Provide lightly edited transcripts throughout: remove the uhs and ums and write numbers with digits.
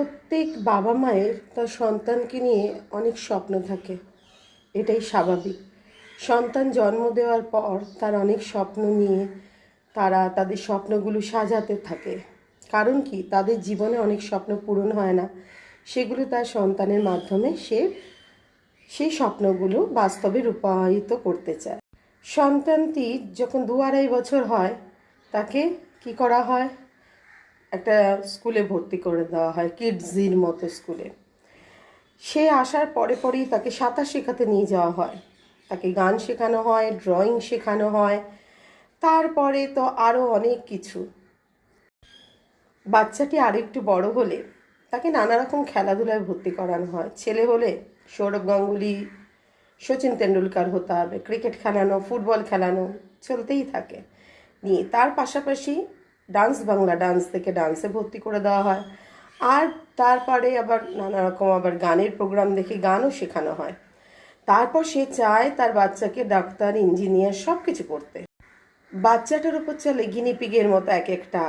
প্রত্যেক বাবা মায়ের তার সন্তানকে নিয়ে অনেক স্বপ্ন থাকে, এটাই স্বাভাবিক। সন্তান জন্ম দেওয়ার পর তার অনেক স্বপ্ন নিয়ে তারা তাদের স্বপ্নগুলো সাজাতে থাকে। কারণ কি, তাদের জীবনে অনেক স্বপ্ন পূরণ হয় না, সেগুলো তার সন্তানের মাধ্যমে সেই স্বপ্নগুলো বাস্তবে রূপায়িত করতে চায়। সন্তানটি যখন 2-2.5 বছর হয়, তাকে কি করা হয়, একটা স্কুলে ভর্তি করে দেওয়া হয়, কিডজির মতো স্কুলে। সে আসার পরে পরেই তাকে সাঁতার শেখাতে নিয়ে যাওয়া হয়, তাকে গান শেখানো হয়, ড্রয়িং শেখানো হয়, তারপরে তো আরও অনেক কিছু। বাচ্চাটি আরও একটু বড় হলে তাকে নানা রকম খেলাধুলায় ভর্তি করানো হয়। ছেলে হলে সৌরভ গাঙ্গুলি, সচিন তেন্ডুলকার হতে হবে, ক্রিকেট খেলানো, ফুটবল খেলানো চলতেই থাকে। নিয়ে তার পাশাপাশি ডান্স, বাংলা ডান্স থেকে ডান্সে ভর্তি করে দেওয়া হয়। আর তারপরে আবার নানা রকম আবার গানের প্রোগ্রাম দেখে গানও শেখানো হয়। তারপর সে চায় তার বাচ্চাকে ডাক্তার, ইঞ্জিনিয়ার সব কিছু করতে। বাচ্চাটার উপর চলে গিনিপিগের মতো এক একটা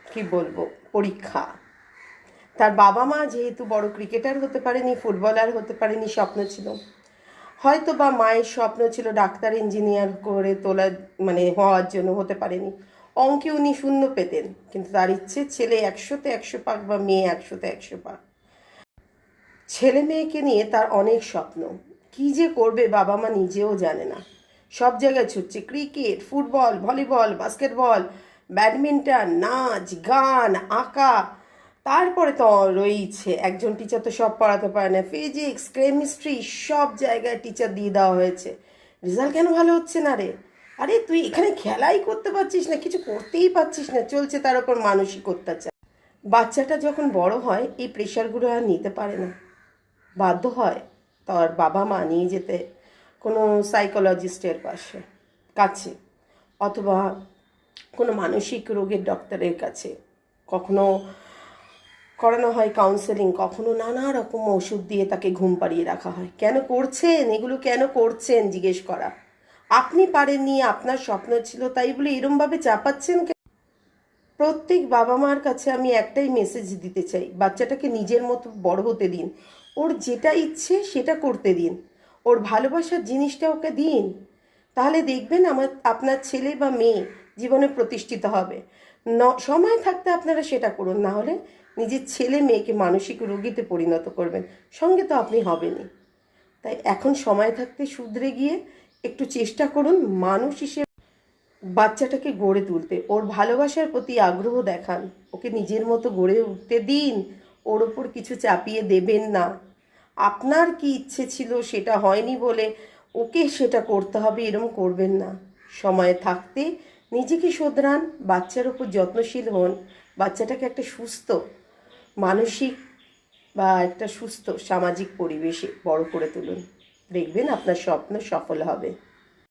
কি বলবো পরীক্ষা। তার বাবা মা যেহেতু বড় ক্রিকেটার হতে পারেনি, ফুটবলার হতে পারেনি, স্বপ্ন ছিল, হয়তো বা মায়ের স্বপ্ন ছিল ডাক্তার, ইঞ্জিনিয়ার করে তোলা হওয়ার জন্য, হতে পারেনি। অঙ্কে উনি 0 পেতেন, কিন্তু তার ইচ্ছে ছেলে 100-তে 100 পাক বা মেয়ে 100-তে 100 পাক। ছেলে মেয়েকে নিয়ে তার অনেক স্বপ্ন, কি যে করবে বাবা মা নিজেও জানে না। সব জায়গায় ছুটছে, cricket, football, volleyball, basketball, badminton, নাচ, গান, আঁকা। তারপরে তো রয়েছে, একজন টিচার তো সব পড়াতে পারে না, ফিজিক্স, কেমিস্ট্রি সব জায়গায় টিচার দিয়ে দেওয়া হয়েছে। রেজাল্ট কেন ভালো হচ্ছে না রে? আরে তুই এখানে খেলাই করতে পারছিস না, কিছু করতেই পারছিস না, চলছে তার উপর মানসিক অত্যাচার। বাচ্চাটা যখন বড় হয় এই প্রেশারগুলো আর নিতে পারে না, বাধ্য হয় তার বাবা মা নিয়ে যেতে কোনো সাইকোলজিস্টের কাছে, অথবা কোনো মানসিক রোগের ডক্টরের কাছে। কখনো করানো হয় কাউন্সেলিং, কখনো নানা রকম ওষুধ দিয়ে তাকে ঘুম পাড়িয়ে রাখা হয়। কেন করছেন এগুলো, কেন করছেন জিজ্ঞেস করা। আপনি পারেননি, আপনার স্বপ্ন ছিল তাই বলে এরমভাবে চাপাচ্ছেন। প্রত্যেক বাবা মার কাছে আমি একটাই মেসেজ দিতে চাই, বাচ্চাটাকে নিজের মতো বড় হতে দিন, ওর যেটা ইচ্ছে সেটা করতে দিন, ওর ভালোবাসার জিনিসটা ওকে দিন। তাহলে দেখবেন আপনার ছেলে বা মেয়ে জীবনে প্রতিষ্ঠিত হবে। সময় থাকতে আপনারা সেটা করুন, না হলে নিজের ছেলে মেয়েকে মানসিক রোগীতে পরিণত করবেন, সঙ্গে তো আপনি হবেনই। তাই এখন সময় থাকতে শুধরে গিয়ে একটু চেষ্টা করুন মানুষ হিসেবে বাচ্চাটাকে গড়ে তুলতে, ওর ভালোবাসার প্রতি আগ্রহ দেখান, ওকে নিজের মতো গড়ে উঠতে দিন, ওর ওপর কিছু চাপিয়ে দেবেন না। আপনার কি ইচ্ছে ছিল সেটা হয়নি বলে ওকে সেটা করতে হবে এরম করবেন না। সময় থাকতে নিজেকে শোধরান, বাচ্চার ওপর যত্নশীল হন, বাচ্চাটাকে একটা সুস্থ মানসিক বা একটা সুস্থ সামাজিক পরিবেশে বড় করে তুলুন। দেখবেন আপনার স্বপ্ন সফল হবে।